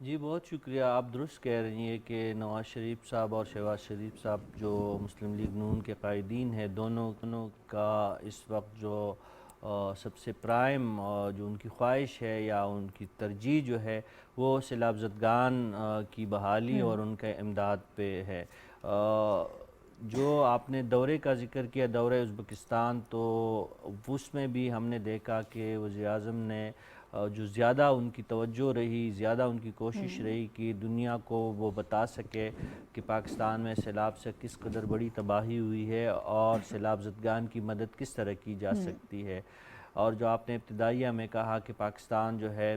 جی بہت شکریہ. آپ درست کہہ رہی ہیں کہ نواز شریف صاحب اور شہباز شریف صاحب جو مسلم لیگ نون کے قائدین ہیں، دونوں کا اس وقت جو سب سے پرائم جو ان کی خواہش ہے یا ان کی ترجیح جو ہے وہ سیلاب زدگان کی بحالی اور ان کے امداد پہ ہے. جو آپ نے دورے کا ذکر کیا، دورہ ازبکستان، تو اس میں بھی ہم نے دیکھا کہ وزیر اعظم نے جو زیادہ ان کی توجہ رہی، زیادہ ان کی کوشش رہی کہ دنیا کو وہ بتا سکے کہ پاکستان میں سیلاب سے کس قدر بڑی تباہی ہوئی ہے اور سیلاب زدگان کی مدد کس طرح کی جا سکتی ہے. اور جو آپ نے ابتدائیہ میں کہا کہ پاکستان جو ہے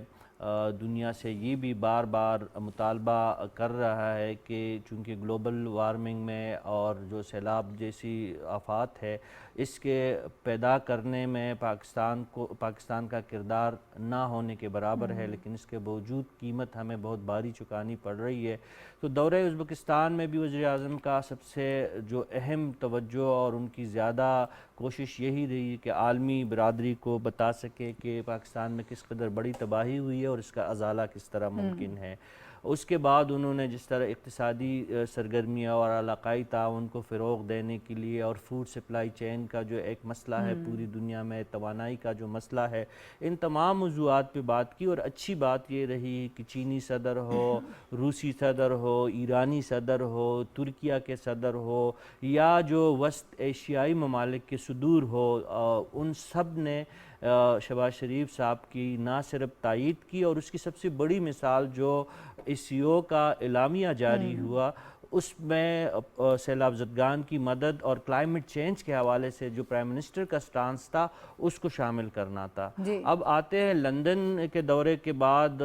دنیا سے یہ بھی بار بار مطالبہ کر رہا ہے کہ چونکہ گلوبل وارمنگ میں اور جو سیلاب جیسی آفات ہے اس کے پیدا کرنے میں پاکستان کا کردار نہ ہونے کے برابر ہے، لیکن اس کے باوجود قیمت ہمیں بہت بھاری چکانی پڑ رہی ہے. تو دورہ ازبکستان میں بھی وزیر اعظم کا سب سے جو اہم توجہ اور ان کی زیادہ کوشش یہی رہی کہ عالمی برادری کو بتا سکے کہ پاکستان میں کس قدر بڑی تباہی ہوئی ہے اور اس کا ازالہ کس طرح ممکن ہے. اس کے بعد انہوں نے جس طرح اقتصادی سرگرمیاں اور علاقائی تعاون کو فروغ دینے کے لیے اور فوڈ سپلائی چین کا جو ایک مسئلہ ہے پوری دنیا میں، توانائی کا جو مسئلہ ہے، ان تمام موضوعات پہ بات کی. اور اچھی بات یہ رہی کہ چینی صدر ہو، روسی صدر ہو، ایرانی صدر ہو، ترکیہ کے صدر ہو یا جو وسط ایشیائی ممالک کے صدور ہو، ان سب نے شہباز شریف صاحب کی نہ صرف تائید کی، اور اس کی سب سے بڑی مثال جو ایسیو کا اعلامیہ جاری ہوا اس میں سیلاب زدگان کی مدد اور کلائمیٹ چینج کے حوالے سے جو پرائم منسٹر کا سٹانس تھا اس کو شامل کرنا تھا. اب آتے ہیں لندن کے دورے کے بعد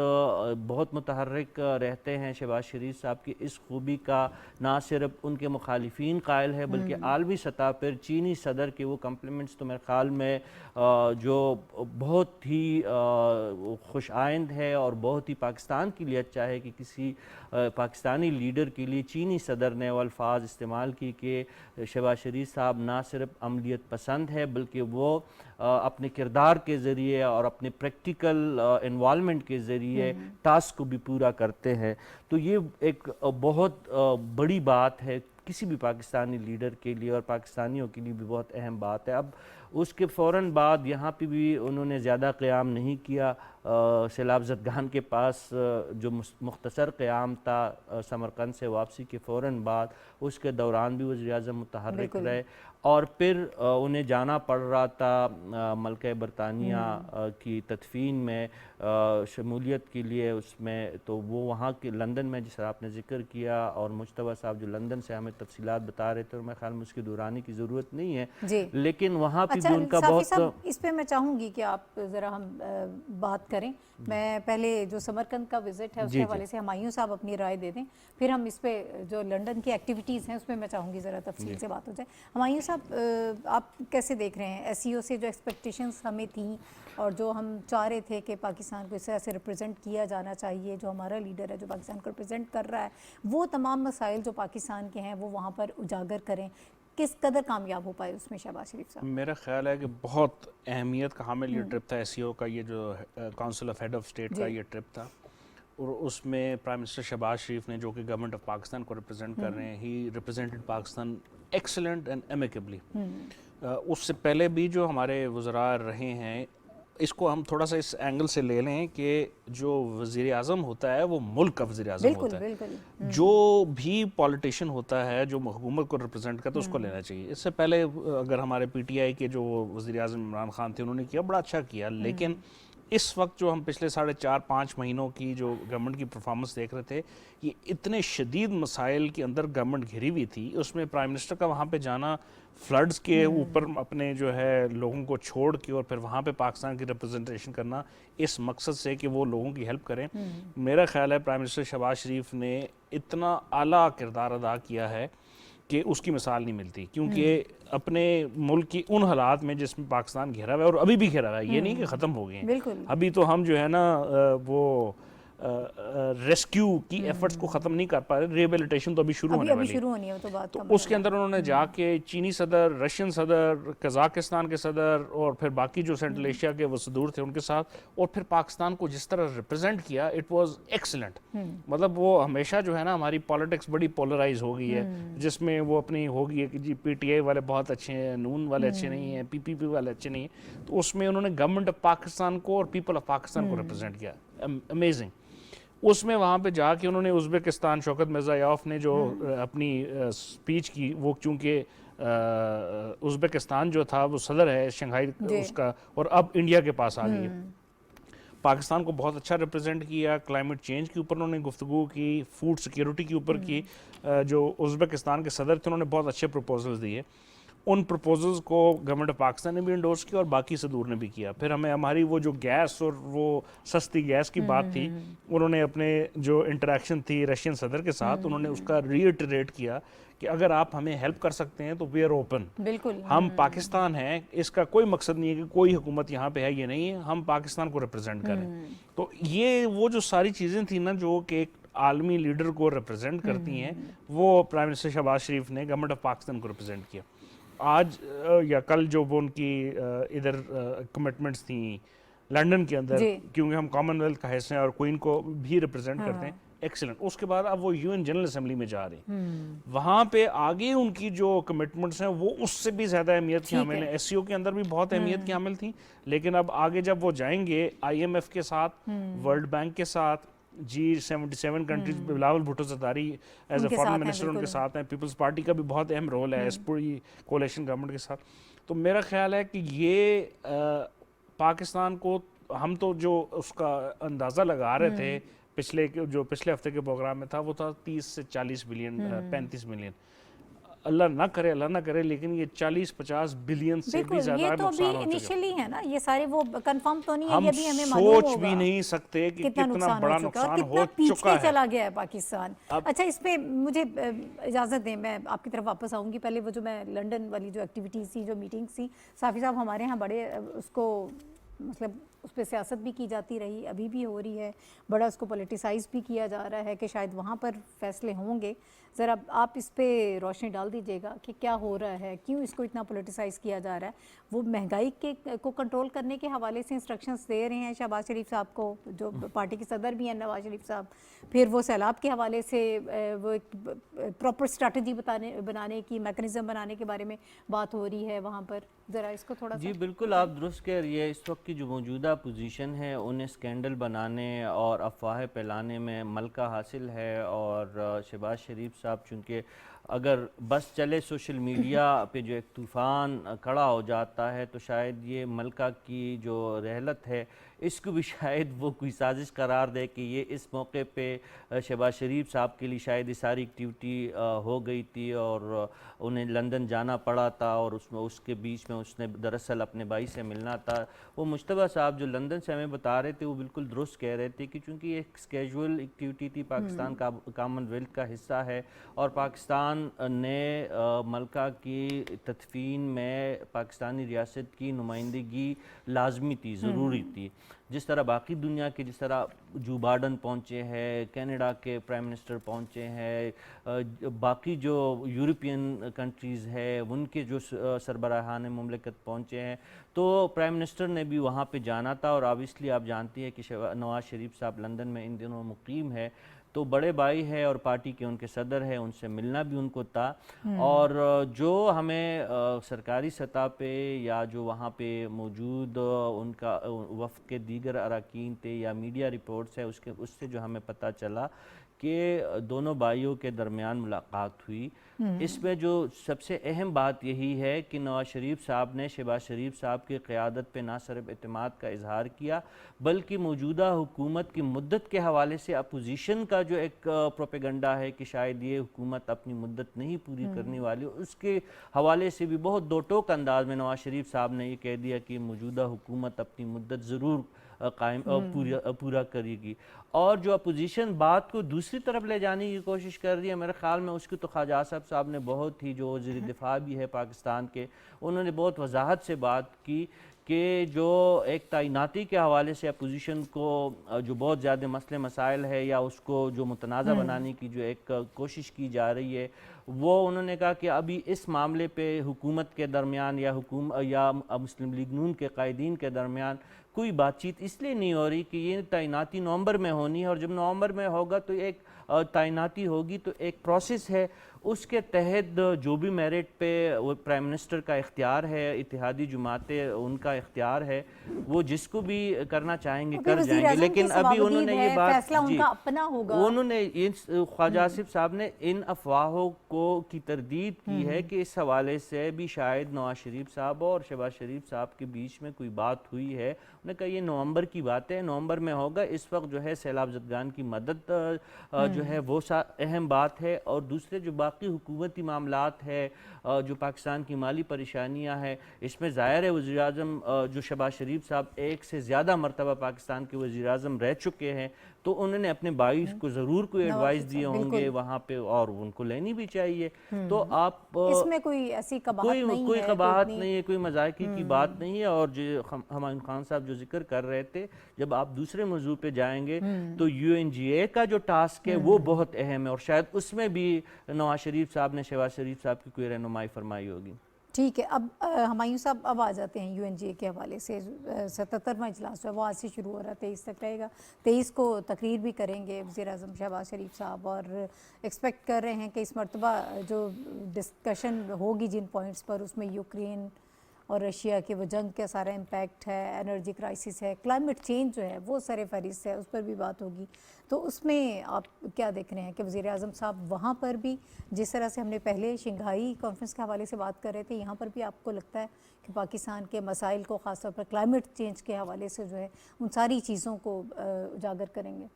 بہت متحرک رہتے ہیں شہباز شریف صاحب کی اس خوبی کا نہ صرف ان کے مخالفین قائل ہے بلکہ عالمی سطح پر چینی صدر کے وہ کمپلیمنٹس تو میرے خیال میں جو بہت ہی خوش آئند ہے اور بہت ہی پاکستان کے لیے اچھا ہے کہ کسی پاکستانی لیڈر کے لیے چینی صدر نے وہ الفاظ استعمال کی کہ شہباز شریف صاحب نہ صرف عملیت پسند ہے بلکہ وہ اپنے کردار کے ذریعے اور اپنے پریکٹیکل انوالومنٹ کے ذریعے ٹاسک کو بھی پورا کرتے ہیں. تو یہ ایک بہت بڑی بات ہے کسی بھی پاکستانی لیڈر کے لیے اور پاکستانیوں کے لیے بھی بہت اہم بات ہے. اب اس کے فوراً بعد یہاں پہ بھی انہوں نے زیادہ قیام نہیں کیا. سیلاب زدگان کے پاس جو مختصر قیام تھا سمرقند سے واپسی کے فوراً بعد، اس کے دوران بھی وزیر اعظم متحرک رہے اور پھر انہیں جانا پڑ رہا تھا ملکہ برطانیہ کی تدفین میں شمولیت کے لیے اس میں. تو وہ وہاں کے لندن میں جس طرح آپ نے ذکر کیا اور مجتبیٰ صاحب جو لندن سے ہمیں تفصیلات بتا رہے تھے اور میرے خیال میں اس کی دورانی کی ضرورت نہیں ہے، لیکن وہاں پہ بھی ان کا بہت اس پہ میں چاہوں گی کہ آپ ذرا ہم بات کریں. میں پہلے جو سمرقند کا وزٹ ہے اس کے حوالے سے ہمایوں صاحب اپنی رائے دے دیں، پھر ہم اس پہ جو لنڈن کی ایکٹیویٹیز ہیں اس پہ میں چاہوں گی ذرا تفصیل سے بات ہو جائے. ہمایوں صاحب آپ کیسے دیکھ رہے ہیں ایس سی او سے جو ایکسپیکٹیشنز ہمیں تھیں اور جو ہم چاہ رہے تھے کہ پاکستان کو اس طرح سے ریپرزینٹ کیا جانا چاہیے، جو ہمارا لیڈر ہے جو پاکستان کو ریپرزینٹ کر رہا ہے وہ تمام مسائل جو پاکستان کے ہیں وہ وہاں پر اجاگر کریں، کس قدر کامیاب ہو پائے اس میں شہباز شریف صاحب؟ میرا خیال ہے کہ بہت اہمیت کا حامل یہ ٹرپ تھا ایس سی او کا، یہ جو council of head of state کا یہ ٹرپ تھا، اور اس میں پرائم منسٹر شہباز شریف نے جو کہ گورنمنٹ آف پاکستان کو ریپرزینٹ کر رہے ہیں، ہی ریپرزینٹڈ پاکستان ایکسلنٹ اینڈ امیکیبلی. اس سے پہلے بھی جو ہمارے وزراء رہے ہیں اس کو ہم تھوڑا سا اس اینگل سے لے لیں کہ جو وزیر اعظم ہوتا ہے وہ ملک کا وزیر اعظم ہوتا ہے. جو بھی پولیٹیشین ہوتا ہے جو حکومت کو ریپرزینٹ کرتا ہے اس کو لینا چاہیے. اس سے پہلے اگر ہمارے پی ٹی آئی کے جو وزیر اعظم عمران خان تھے انہوں نے کیا، بڑا اچھا کیا، لیکن اس وقت جو ہم پچھلے 4.5-5 مہینوں کی جو گورنمنٹ کی پرفارمنس دیکھ رہے تھے، یہ اتنے شدید مسائل کے اندر گورنمنٹ گھری ہوئی تھی. اس میں پرائم منسٹر کا وہاں پہ جانا فلڈز کے اوپر اپنے جو ہے لوگوں کو چھوڑ کے اور پھر وہاں پہ پاکستان کی ریپرزنٹیشن کرنا اس مقصد سے کہ وہ لوگوں کی ہیلپ کریں. میرا خیال ہے پرائم منسٹر شہباز شریف نے اتنا اعلیٰ کردار ادا کیا ہے کہ اس کی مثال نہیں ملتی، کیونکہ اپنے ملک کی ان حالات میں جس میں پاکستان گھرا ہوا ہے اور ابھی بھی گھرا ہوا ہے، یہ نہیں کہ ختم ہو گئے ہیں، ابھی تو ہم جو ہے نا وہ ریسکیو کی ایفرٹس کو ختم نہیں کر پا رہے. ریہیبلیٹیشن تو ابھی شروع ہونے ابھی والی ہے. شروع ہونی ہے تو بات تو کا اس کے اندر انہوں نے جا کے چینی صدر, رشین صدر, قزاقستان کے صدر اور پھر باقی جو سینٹرل ایشیا کے وہ صدور تھے ان کے ساتھ, اور پھر پاکستان کو جس طرح ریپرزینٹ کیا, اٹ واز ایکسلنٹ. مطلب وہ ہمیشہ جو ہے نا ہماری پالیٹکس بڑی پولرائز ہو گئی ہے, جس میں وہ اپنی ہو گئی ہے کہ جی پی ٹی آئی والے بہت اچھے ہیں, نون والے اچھے نہیں ہیں, پی پی پی والے اچھے نہیں ہیں. تو اس میں انہوں نے گورنمنٹ آف پاکستان کو اور پیپل آف پاکستان کو ریپرزینٹ کیا. امیزنگ. اس میں وہاں پہ جا کے انہوں نے ازبکستان, شوکت مرزایاف نے جو اپنی سپیچ کی, وہ چونکہ ازبکستان جو تھا وہ صدر ہے شنگھائی اس کا, اور اب انڈیا کے پاس آ گئی ہے. پاکستان کو بہت اچھا ریپرزینٹ کیا. کلائمیٹ چینج کے اوپر انہوں نے گفتگو کی, فوڈ سیکیورٹی کے اوپر کی. جو ازبکستان کے صدر تھے انہوں نے بہت اچھے پروپوزلز دیے. ان پروپوزلز کو گورنمنٹ آف پاکستان نے بھی انڈورس کیا اور باقی صدور نے بھی کیا. پھر ہماری وہ جو گیس اور وہ سستی گیس کی بات تھی, انہوں نے اپنے جو انٹریکشن تھی رشین صدر کے ساتھ, انہوں نے اس کا ریٹریٹ کیا کہ اگر آپ ہمیں ہیلپ کر سکتے ہیں تو وی آر اوپن. بالکل ہم پاکستان ہیں, اس کا کوئی مقصد نہیں ہے کہ کوئی حکومت یہاں پہ ہے, یہ نہیں ہے, ہم پاکستان کو ریپرزینٹ کریں. تو یہ وہ جو ساری چیزیں تھیں نا جو کہ ایک عالمی لیڈر کو ریپرزینٹ کرتی ہیں, وہ پرائم منسٹر شہباز شریف نے گورنمنٹ آف پاکستان کو ریپرزینٹ کیا. آج یا کل جو وہ ان کی ادھر کمٹمنٹس تھیں لنڈن کے اندر, کیونکہ ہم کامن ویلتھ کا حصہ ہیں اور کوئن کو بھی ریپرزینٹ کرتے ہیں, ایکسلنٹ. اس کے بعد اب وہ یو این جنرل اسمبلی میں جا رہی ہیں. وہاں پہ آگے ان کی جو کمٹمنٹس ہیں وہ اس سے بھی زیادہ اہمیت کی حامل ہیں. ایس سی او کے اندر بھی بہت اہمیت کی حامل تھیں, لیکن اب آگے جب وہ جائیں گے آئی ایم ایف کے ساتھ, ورلڈ بینک کے ساتھ, G77 countries, Bilawal Bhutto Zardari as a foreign minister ان کے ساتھ ہیں, پیپلز پارٹی کا بھی بہت اہم رول ہے اس پوری کولیشن گورنمنٹ کے ساتھ. تو میرا خیال ہے کہ یہ پاکستان کو, ہم تو جو اس کا اندازہ لگا رہے تھے پچھلے ہفتے کے پروگرام میں تھا, وہ تھا 30 سے 40 بلین, 35 ملین. اللہ نہ کرے لیکن یہ 40-50 بلین سے بھی زیادہ نقصان ہو چکا. یہ تو ابھی انیشلی ہے نا, یہ سارے وہ کنفرم تو نہیں ہے, ہم یہ بھی ہمیں معلوم ہوگا. سوچ بھی نہیں سکتے کہ کتنا بڑا نقصان ہو کتنا پیچھے چکا ہے. چلا گیا ہے پاکستان. اچھا, اس پہ مجھے اجازت دیں, میں آپ کی طرف واپس آؤں گی. پہلے وہ جو میں لنڈن والی جو ایکٹیویٹیز تھی, جو میٹنگز تھی, صافی صاحب ہمارے ہاں بڑے اس کو مطلب اس پہ سیاست بھی کی جاتی رہی, ابھی بھی ہو رہی ہے, بڑا اس کو پولیٹیسائز بھی کیا جا رہا ہے کہ شاید وہاں پر فیصلے ہوں گے. ذرا آپ اس پہ روشنی ڈال دیجیے گا کہ کیا ہو رہا ہے, کیوں اس کو اتنا پولیٹیسائز کیا جا رہا ہے. وہ مہنگائی کو کنٹرول کرنے کے حوالے سے انسٹرکشنز دے رہے ہیں شہباز شریف صاحب کو, جو پارٹی کے صدر بھی ہیں نواز شریف صاحب. پھر وہ سیلاب کے حوالے سے وہ ایک پراپر اسٹریٹجی بنانے کی, میکنزم بنانے کے بارے میں بات ہو رہی ہے وہاں پر. ذرا اس کو تھوڑا سا. جی بالکل, آپ درست کہہ رہی ہے. اس وقت کی جو موجودہ پوزیشن ہے انہیں اسکینڈل بنانے اور افواہیں پھیلانے میں ملکہ حاصل ہے, اور شہباز شریف صاحب چونکہ اگر بس چلے سوشل میڈیا پہ جو ایک طوفان کھڑا ہو جاتا ہے, تو شاید یہ ملکہ کی جو رحلت ہے اس کو بھی شاید وہ کوئی سازش قرار دے کہ یہ اس موقع پہ شہباز شریف صاحب کے لیے شاید یہ ساری ایکٹیویٹی ہو گئی تھی اور انہیں لندن جانا پڑا تھا, اور اس کے بیچ میں اس نے دراصل اپنے بھائی سے ملنا تھا. وہ مجتبیٰ صاحب جو لندن سے ہمیں بتا رہے تھے وہ بالکل درست کہہ رہے تھے کہ چونکہ یہ ایک کیجول ایکٹیویٹی تھی, پاکستان کا کامن ویلتھ کا حصہ ہے, اور پاکستان نے ملکہ کی تدفین میں پاکستانی ریاست کی نمائندگی لازمی تھی, ضروری تھی. جس طرح باقی دنیا کے, جس طرح جو بائیڈن پہنچے ہیں, کینیڈا کے پرائم منسٹر پہنچے ہیں, باقی جو یورپین کنٹریز ہے ان کے جو سربراہان مملکت پہنچے ہیں, تو پرائم منسٹر نے بھی وہاں پہ جانا تھا. اور آبویسلی آپ جانتی ہیں کہ نواز شریف صاحب لندن میں ان دنوں مقیم ہے, تو بڑے بھائی ہے اور پارٹی کے ان کے صدر ہیں, ان سے ملنا بھی ان کو تھا. اور جو ہمیں سرکاری سطح پہ یا جو وہاں پہ موجود ان کا وفد کے دیگر اراکین تھے یا میڈیا رپورٹس ہے, اس سے جو ہمیں پتہ چلا کہ دونوں بھائیوں کے درمیان ملاقات ہوئی. اس میں جو سب سے اہم بات یہی ہے کہ نواز شریف صاحب نے شہباز شریف صاحب کی قیادت پہ نہ صرف اعتماد کا اظہار کیا, بلکہ موجودہ حکومت کی مدت کے حوالے سے اپوزیشن کا جو ایک پروپیگنڈا ہے کہ شاید یہ حکومت اپنی مدت نہیں پوری کرنے والی, اس کے حوالے سے بھی بہت دو ٹوک انداز میں نواز شریف صاحب نے یہ کہہ دیا کہ موجودہ حکومت اپنی مدت ضرور پورا کرے گی. اور جو اپوزیشن بات کو دوسری طرف لے جانے کی کوشش کر رہی ہے, میرے خیال میں اس کی تو خواجہ آصف صاحب نے بہت ہی, جو وزیر دفاع بھی ہے پاکستان کے, انہوں نے بہت وضاحت سے بات کی کہ جو ایک تعیناتی کے حوالے سے اپوزیشن کو جو بہت زیادہ مسئلے مسائل ہے یا اس کو جو متنازع بنانے کی جو ایک کوشش کی جا رہی ہے، وہ انہوں نے کہا کہ ابھی اس معاملے پہ حکومت کے درمیان یا مسلم لیگ نون کے قائدین کے درمیان کوئی بات چیت اس لیے نہیں ہو رہی کہ یہ تعیناتی نومبر میں ہونی ہے، اور جب نومبر میں ہوگا تو ایک تعیناتی ہوگی تو ایک پروسیس ہے، اس کے تحت جو بھی میرٹ پہ وہ پرائم منسٹر کا اختیار ہے، اتحادی جماعتیں ان کا اختیار ہے، وہ جس کو بھی کرنا چاہیں گے کر جائیں گے، لیکن ابھی انہوں نے یہ بات فیصلہ ان کا اپنا ہوگا. انہوں نے خواجہ آصف صاحب نے ان افواہوں کی تردید کی ہے کہ اس حوالے سے بھی شاید نواز شریف صاحب اور شہباز شریف صاحب کے بیچ میں کوئی بات ہوئی ہے. انہوں نے کہا یہ نومبر کی بات ہے، نومبر میں ہوگا. اس وقت جو ہے سیلاب زدگان کی مدد جو ہے وہ اہم بات ہے، اور دوسرے جو باقی حکومتی معاملات ہے، جو پاکستان کی مالی پریشانیاں ہیں، اس میں ظاہر ہے وزیر اعظم جو شہباز شریف صاحب ایک سے زیادہ مرتبہ پاکستان کے وزیر اعظم رہ چکے ہیں، تو انہوں نے اپنے بھائی کو ضرور کوئی ایڈوائز دیے ہوں گے وہاں پہ، اور ان کو لینی بھی چاہیے. تو آپ اس میں کوئی ایسی قباحت نہیں ہے، کوئی قباحت نہیں ہے، کوئی مذاکرے کی بات نہیں ہے. اور جو ہمایوں خان صاحب جو ذکر کر رہے تھے، جب آپ دوسرے موضوع پہ جائیں گے تو یو این جی اے کا جو ٹاسک ہے وہ بہت اہم ہے، اور شاید اس میں بھی نواز شریف صاحب نے شہباز شریف صاحب کی کوئی رہنمائی فرمائی ہوگی. ٹھیک ہے. اب ہمایوں صاحب اب آ جاتے ہیں یو این جی اے کے حوالے سے. 77واں اجلاس جو ہے وہ آج سے شروع ہو رہا ہے، 23 تک رہے گا. 23 کو تقریر بھی کریں گے وزیر اعظم شہباز شریف صاحب، اور ایکسپیکٹ کر رہے ہیں کہ اس مرتبہ جو ڈسکشن ہوگی جن پوائنٹس پر، اس میں یوکرین اور رشیا کے وہ جنگ کا سارا امپیکٹ ہے، انرجی کرائسس ہے، کلائمیٹ چینج جو ہے وہ سر فہرست ہے، اس پر بھی بات ہوگی. تو اس میں آپ کیا دیکھ رہے ہیں کہ وزیر اعظم صاحب وہاں پر بھی جس طرح سے ہم نے پہلے شنگھائی کانفرنس کے حوالے سے بات کر رہے تھے، یہاں پر بھی آپ کو لگتا ہے کہ پاکستان کے مسائل کو خاص طور پر کلائمیٹ چینج کے حوالے سے جو ہے ان ساری چیزوں کو اجاگر کریں گے؟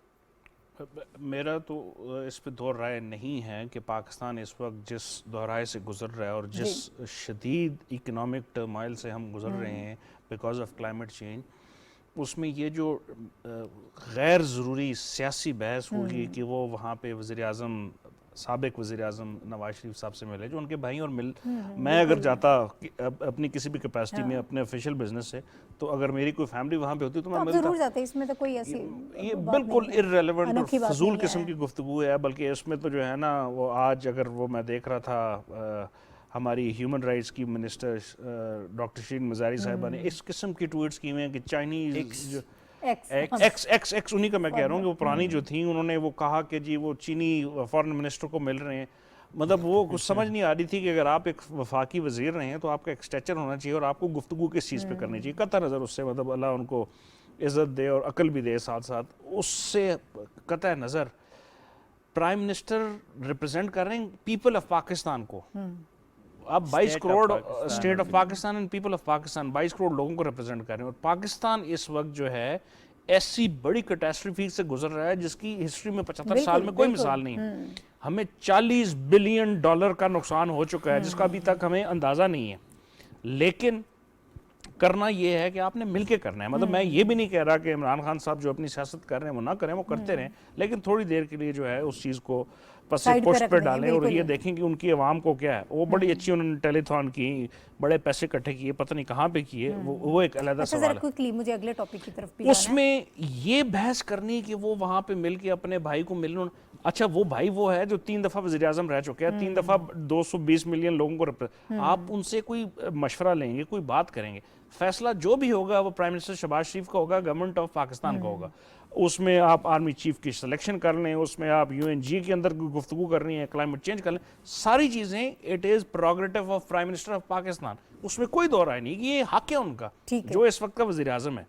میرا تو اس پہ دو رائے نہیں ہے کہ پاکستان اس وقت جس دورائے سے گزر رہا ہے اور جس شدید اکنامک ٹرمائل سے ہم گزر رہے ہیں بیکاز آف کلائمیٹ چینج، اس میں یہ جو غیر ضروری سیاسی بحث ہوگی کہ وہ وہاں پہ وزیر اعظم سابق وزیر اعظم نواز شریف صاحب سے ملے جو ان کے بھائی اور میں اگر جاتا اپنی کسی بھی کیپیسٹی میں اپنے آفیشیل بزنس سے، تو اگر میری کوئی فیملی وہاں پہ ہوتی تو میں ملتا. ضرور جاتے، اس میں تو کوئی ایسی یہ بالکل ارریلیونٹ اور فضول قسم کی گفتگو ہے. بلکہ اس میں تو جو ہے نا، وہ آج اگر وہ میں دیکھ رہا تھا ہماری ہیومن رائٹس کی منسٹر ڈاکٹر شیرین مزاری صاحبہ نے اس قسم کی ٹویٹس کی ہوئے ہیں کہ چائنیز ایکس انہی کا میں کہہ رہا ہوں کہ وہ پرانی جو تھیں، انہوں نے وہ کہا کہ جی وہ چینی فارن منسٹر کو مل رہے ہیں. مطلب وہ کچھ سمجھ نہیں آ رہی تھی کہ اگر آپ ایک وفاقی وزیر رہے ہیں تو آپ کا ایک اسٹیچر ہونا چاہیے اور آپ کو گفتگو کس چیز پہ کرنی چاہیے. قطع نظر اس سے مطلب اللہ ان کو عزت دے اور عقل بھی دے ساتھ ساتھ، اس سے قطع نظر پرائم منسٹر ریپرزینٹ کر رہے ہیں پیپل آف پاکستان کو. آپ 22 crore state of Pakistan and people of Pakistan 22 crore لوگوں کو ریپرزینٹ کر رہے ہیں. اور پاکستان اس وقت جو ہے ایسی بڑی کیٹاسٹروفی سے گزر رہا ہے جس کی ہسٹری میں 75 سال میں کوئی مثال نہیں. ہمیں $40 بلین کا نقصان ہو چکا ہے جس کا ابھی تک ہمیں اندازہ نہیں ہے. لیکن کرنا یہ ہے کہ آپ نے مل کے کرنا ہے. مطلب میں یہ بھی نہیں کہہ رہا کہ عمران خان صاحب جو اپنی سیاست کر رہے ہیں وہ نہ کریں، وہ کرتے رہیں، لیکن تھوڑی دیر کے لیے جو ہے اس چیز کو پس پشت پہ ڈالیں اور یہ دیکھیں کہ ان کی عوام کو کیا ہے. وہ بڑی اچھی انہوں نے ٹیلی تھان کی، بڑے پیسے اکٹھے کیے، پتہ نہیں کہاں پہ کیے، وہ ایک علیحدہ سوال ہے. مجھے اگلے ٹاپک کی طرف بھی اس میں یہ بحث کرنی کہ وہ وہاں پہ مل کے اپنے بھائی کو ملنا. اچھا وہ بھائی وہ ہے جو 3 دفعہ وزیر اعظم رہ چکے ہیں، 3 دفعہ 220 ملین لوگوں کو آپ ان سے کوئی مشورہ لیں گے، کوئی بات کریں گے. فیصلہ جو بھی ہوگا وہ پرائم منسٹر شہباز شریف کا ہوگا، گورنمنٹ آف پاکستان کا ہوگا. اس میں آپ آرمی چیف کی سلیکشن کر لیں، اس میں آپ یو این جی کے اندر گفتگو کرنی ہے، کلائمیٹ چینج کر لیں، ساری چیزیں it is prerogative of prime minister of Pakistan. اس میں کوئی دو رائے نہیں کہ یہ حق ہے ان کا جو اس وقت کا وزیر اعظم ہے.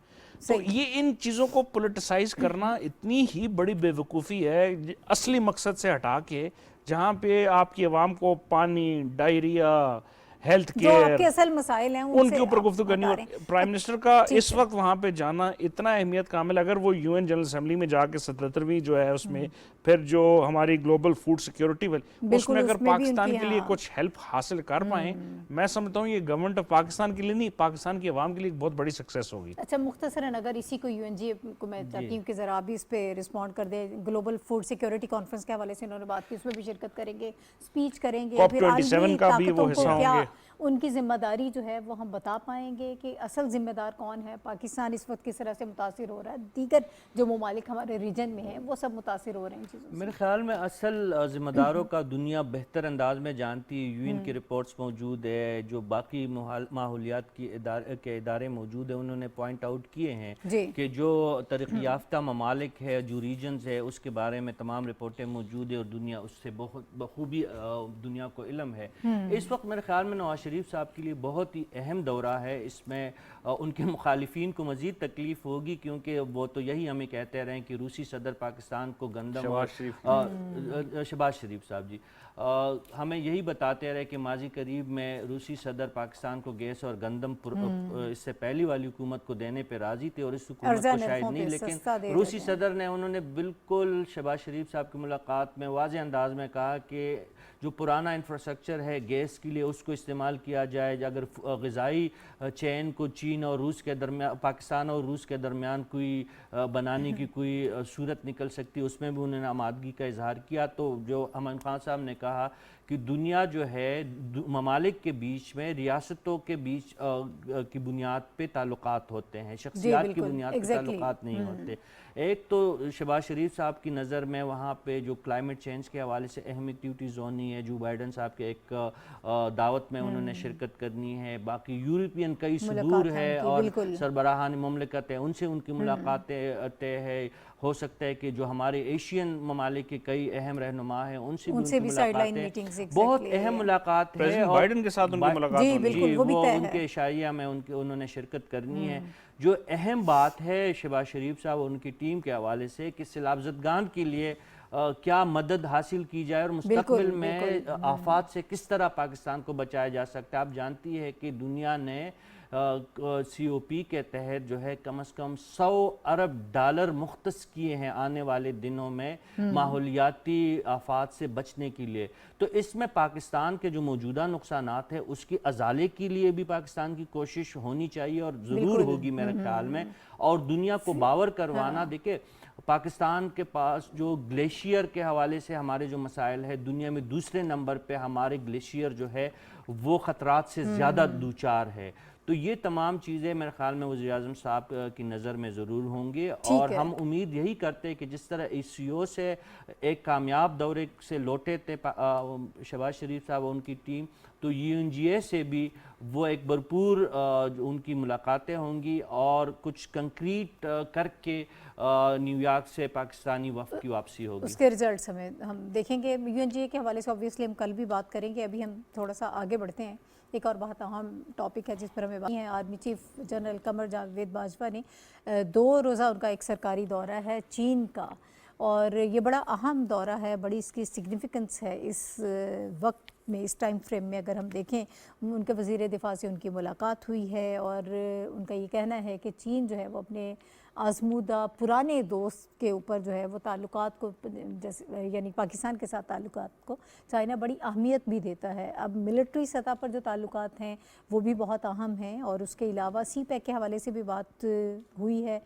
تو یہ ان چیزوں کو پولیٹیسائز کرنا اتنی ہی بڑی بے وقوفی ہے اصلی مقصد سے ہٹا کے، جہاں پہ آپ کی عوام کو پانی، ڈائریا، ہیلتھ کیئر، اصل مسائل ہیں ان کے اوپر گفتگو کرنی. اور پرائم منسٹر کا اس وقت وہاں پہ جانا اتنا اہمیت کامل. اگر وہ یو این جنرل اسمبلی میں جا کے 77ویں جو ہے اس میں پھر جو ہماری گلوبل فوڈ سیکیورٹی اس میں اگر پاکستان کے لیے کچھ ہیلپ حاصل کر پائیں، میں سمجھتا ہوں یہ گورنمنٹ آف پاکستان کے لیے نہیں، پاکستان کی عوام کے لیے بہت بڑی سکسیس ہوگی. اچھا مختصراً اگر اسی کو یو این جی کو میں چاہتی ہوں کہ ذرا بھی اس پہ رسپونڈ کر دیں. گلوبل فوڈ سیکیورٹی کانفرنس کے حوالے سے انہوں نے بات کی، اس میں بھی شرکت کریں گے، اسپیچ کریں گے، COP27 کا بھی وہ حصہ ہوں گے. ان کی ذمہ داری جو ہے وہ ہم بتا پائیں گے کہ اصل ذمہ دار کون ہے؟ پاکستان اس وقت کس طرح سے متاثر ہو رہا ہے، دیگر جو ممالک ہمارے ریجن میں ہیں وہ سب متاثر ہو رہے ہیں ان چیزوں سے؟ میرے خیال میں اصل ذمہ داروں کا دنیا بہتر انداز میں جانتی ہے. یو این کی رپورٹس موجود ہے، جو باقی ماحولیات کے ادارے موجود ہیں، انہوں نے پوائنٹ آؤٹ کیے ہیں کہ جو ترقی یافتہ ممالک ہے، جو ریجنز ہے، اس کے بارے میں تمام رپورٹیں موجود ہیں اور دنیا اس سے بہت بخوبی دنیا کو علم ہے. اس وقت میرے خیال میں نواز شریف صاحب کے لیے بہت ہی اہم دورہ ہے. اس میں ان کے مخالفین کو مزید تکلیف ہوگی، کیونکہ وہ تو یہی ہمیں کہتے رہے ہیں کہ روسی صدر پاکستان کو گندم شہباز شریف صاحب جی ہمیں یہی بتاتے رہے کہ ماضی قریب میں روسی صدر پاکستان کو گیس اور گندم اس سے پہلی والی حکومت کو دینے پہ راضی تھے اور اس حکومت کو شاید نہیں، لیکن روسی صدر نے انہوں نے بالکل شہباز شریف صاحب کی ملاقات میں واضح انداز میں کہا کہ جو پرانا انفراسٹرکچر ہے گیس کے لیے اس کو استعمال کیا جائے. اگر غذائی چین کو چین اور روس کے درمیان، پاکستان اور روس کے درمیان کوئی بنانے کی کوئی صورت نکل سکتی، اس میں بھی انہوں نے آمادگی کا اظہار کیا. تو جو امن خان صاحب نے کہا کہ دنیا جو ہے ممالک کے بیچ میں ریاستوں کے بیچ کی بنیاد پہ تعلقات ہوتے ہیں، شخصیات کی بنیاد پہ تعلقات نہیں ہوتے. ایک تو شہباز شریف صاحب کی نظر میں وہاں پہ جو کلائمیٹ چینج کے حوالے سے اہم ایکٹیویٹیز ہونی ہے، جو بائیڈن صاحب کے ایک دعوت میں انہوں نے شرکت کرنی ہے. باقی یورپین کئی صدور ہے اور سربراہان مملکت ہے، ان سے ان کی ملاقاتیں طے ہے. ہو سکتا ہے کہ جو ہمارے ایشین ممالک کے کئی اہم رہنما ہیں ان سے بھی ان کی ملاقاتیں، بہت اہم ملاقات ہے. اور بائیڈن کے ساتھ ان کی ملاقات جی وہ ان کے عشائیہ میں انہوں نے شرکت کرنی ہے. جو اہم بات ہے شہباز شریف صاحب اور ان کی ٹیم کے حوالے سے کہ سیلاب زدگان کے لیے کیا مدد حاصل کی جائے اور مستقبل میں آفات سے کس طرح پاکستان کو بچایا جا سکتا ہے. آپ جانتی ہے کہ دنیا نے سی او پی کے تحت جو ہے کم از کم $100 ارب مختص کیے ہیں آنے والے دنوں میں ماحولیاتی آفات سے بچنے کے لیے. تو اس میں پاکستان کے جو موجودہ نقصانات ہیں اس کی ازالے کے لیے بھی پاکستان کی کوشش ہونی چاہیے اور ضرور ہوگی میرے خیال میں. اور دنیا کو باور کروانا، دیکھیں پاکستان کے پاس جو گلیشیئر کے حوالے سے ہمارے جو مسائل ہے، دنیا میں دوسرے نمبر پہ ہمارے گلیشیئر جو ہے وہ خطرات سے زیادہ دوچار ہے. تو یہ تمام چیزیں میرے خیال میں وزیر اعظم صاحب کی نظر میں ضرور ہوں گے. اور ہم امید یہی کرتے ہیں کہ جس طرح ای سی او سے ایک کامیاب دورے سے لوٹے تھے شہباز شریف صاحب اور ان کی ٹیم، تو یو این جی اے سے بھی وہ ایک بھرپور ان کی ملاقاتیں ہوں گی اور کچھ کنکریٹ کر کے نیو یارک سے پاکستانی وفد کی واپسی ہوگی. اس کے ریزلٹس ہم دیکھیں گے. یو این جی اے کے حوالے سے آبویسلی ہم کل بھی بات کریں گے. ابھی ہم تھوڑا سا آگے بڑھتے ہیں. ایک اور بہت اہم ٹاپک ہے جس پر ہمیں بات ہے. Army chief general Qamar Javed Bajwa نے 2 روزہ ان کا ایک سرکاری دورہ ہے چین کا، اور یہ بڑا اہم دورہ ہے، بڑی اس کی سگنیفیکنس ہے اس وقت میں، اس ٹائم فریم میں. اگر ہم دیکھیں ان کے وزیر دفاع سے ان کی ملاقات ہوئی ہے اور ان کا یہ کہنا ہے کہ چین جو ہے وہ اپنے آزمودہ پرانے دوست کے اوپر جو ہے وہ تعلقات کو، جیسے یعنی پاکستان کے ساتھ تعلقات کو چائنا بڑی اہمیت بھی دیتا ہے. اب ملٹری سطح پر جو تعلقات ہیں وہ بھی بہت اہم ہیں، اور اس کے علاوہ سی پیک کے حوالے سے بھی بات ہوئی ہے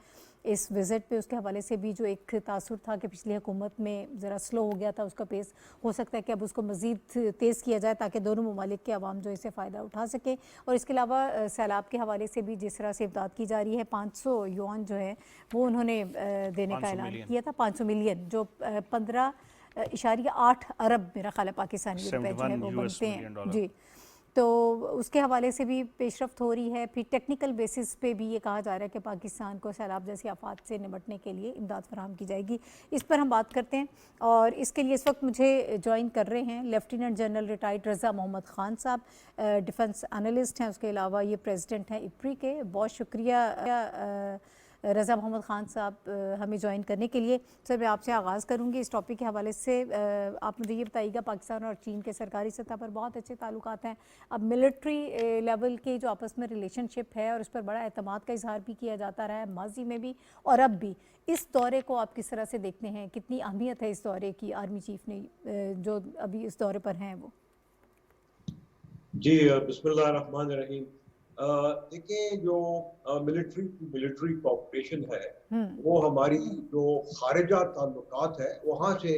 اس وزٹ پہ. اس کے حوالے سے بھی جو ایک تاثر تھا کہ پچھلی حکومت میں ذرا سلو ہو گیا تھا اس کا پیس، ہو سکتا ہے کہ اب اس کو مزید تیز کیا جائے تاکہ دونوں ممالک کے عوام جو اسے فائدہ اٹھا سکیں. اور اس کے علاوہ سیلاب کے حوالے سے بھی جس طرح سے امداد کی جا رہی ہے، 500 یوان جو ہے وہ انہوں نے دینے کا اعلان کیا تھا. 500 ملین جو 15.8 ارب میرا خیال ہے پاکستانی روپے جو ہے وہ بنتے ہیں. جی، تو اس کے حوالے سے بھی پیش رفت ہو رہی ہے. پھر ٹیکنیکل بیسس پہ بھی یہ کہا جا رہا ہے کہ پاکستان کو سیلاب جیسی آفات سے نمٹنے کے لیے امداد فراہم کی جائے گی. اس پر ہم بات کرتے ہیں، اور اس کے لیے اس وقت مجھے جوائن کر رہے ہیں لیفٹیننٹ جنرل ریٹائرڈ رضا محمد خان صاحب، ڈیفنس انالسٹ ہیں. اس کے علاوہ یہ پریزیڈنٹ ہیں ایپری کے. بہت شکریہ رضا محمد خان صاحب ہمیں جوائن کرنے کے لیے. سر میں آپ سے آغاز کروں گی اس ٹاپک کے حوالے سے. آپ مجھے یہ بتائیے گا، پاکستان اور چین کے سرکاری سطح پر بہت اچھے تعلقات ہیں. اب ملٹری لیول کے جو آپس میں ریلیشن شپ ہے اور اس پر بڑا اعتماد کا اظہار بھی کیا جاتا رہا ہے ماضی میں بھی اور اب بھی. اس دورے کو آپ کس طرح سے دیکھتے ہیں؟ کتنی اہمیت ہے اس دورے کی آرمی چیف نے جو ابھی اس دورے پر ہیں وہ؟ جی بسم اللہ الرحمن الرحیم. دیکھیں جو ملٹری کوآپریشن ہے وہ ہماری جو خارجہ تعلقات ہے وہاں سے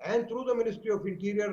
and through the Ministry of Interior,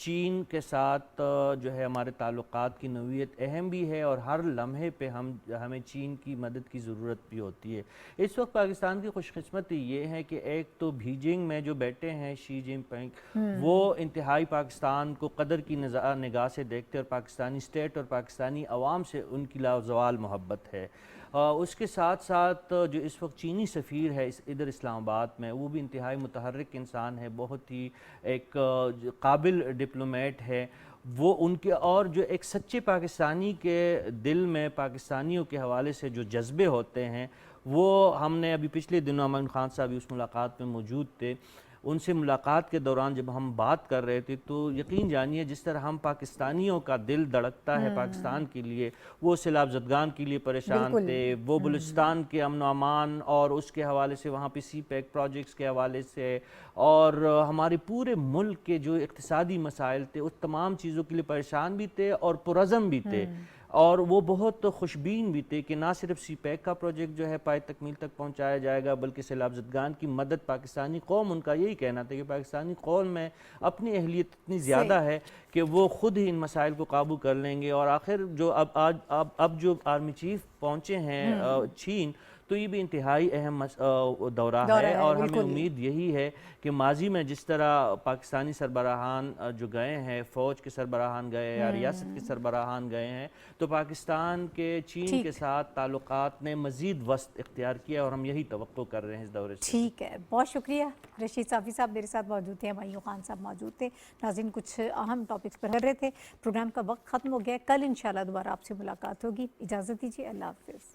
چین کے ساتھ جو ہے ہمارے تعلقات کی نوعیت اہم بھی ہے اور ہر لمحے پہ ہمیں چین کی مدد کی ضرورت بھی ہوتی ہے. اس وقت پاکستان کی خوش قسمتی یہ ہے کہ ایک تو بیجنگ میں جو بیٹھے ہیں شی جن پنگ، وہ انتہائی پاکستان کو قدر کی نگاہ سے دیکھتے اور پاکستانی اسٹیٹ اور پاکستانی عوام سے ان کی لازوال محبت ہے. اس کے ساتھ ساتھ جو اس وقت چینی سفیر ہے ادھر اسلام آباد میں، وہ بھی انتہائی متحرک انسان ہے، بہت ہی ایک قابل ڈپلومیٹ ہے. وہ ان کے اور جو ایک سچے پاکستانی کے دل میں پاکستانیوں کے حوالے سے جو جذبے ہوتے ہیں، وہ ہم نے ابھی پچھلے دنوں امین خان صاحب اس ملاقات میں موجود تھے. ان سے ملاقات کے دوران جب ہم بات کر رہے تھے تو یقین جانیے جس طرح ہم پاکستانیوں کا دل دھڑکتا ہے پاکستان کے لیے، وہ سیلاب زدگان کے لیے پریشان تھے، وہ بلوچستان کے امن و امان اور اس کے حوالے سے وہاں پہ سی پیک پروجیکٹس کے حوالے سے اور ہمارے پورے ملک کے جو اقتصادی مسائل تھے اس تمام چیزوں کے لیے پریشان بھی تھے اور پرعزم بھی تھے. اور وہ بہت خوشبین بھی تھے کہ نہ صرف سی پیک کا پروجیکٹ جو ہے پائے تکمیل تک پہنچایا جائے گا، بلکہ سیلاب زدگان کی مدد پاکستانی قوم، ان کا یہی کہنا تھا کہ پاکستانی قوم میں اپنی اہلیت اتنی زیادہ ہے کہ وہ خود ہی ان مسائل کو قابو کر لیں گے. اور آخر جو اب جو آرمی چیف پہنچے ہیں چین، تو یہ بھی انتہائی اہم دورہ ہے اور ہمیں امید یہی ہے کہ ماضی میں جس طرح پاکستانی سربراہان جو گئے ہیں، فوج کے سربراہان گئے یا ریاست کے سربراہان گئے ہیں، تو پاکستان کے چین کے ساتھ تعلقات نے مزید وسط اختیار کیا اور ہم یہی توقع کر رہے ہیں اس دورے سے. ٹھیک ہے، بہت شکریہ. رشید صافی صاحب میرے ساتھ موجود تھے، ہمایوں خان صاحب موجود تھے. ناظرین کچھ اہم ٹاپکس پر کر رہے تھے. پروگرام کا وقت ختم ہو گیا. کل انشاءاللہ دوبارہ آپ سے ملاقات ہوگی. اجازت دیجیے. اللہ حافظ.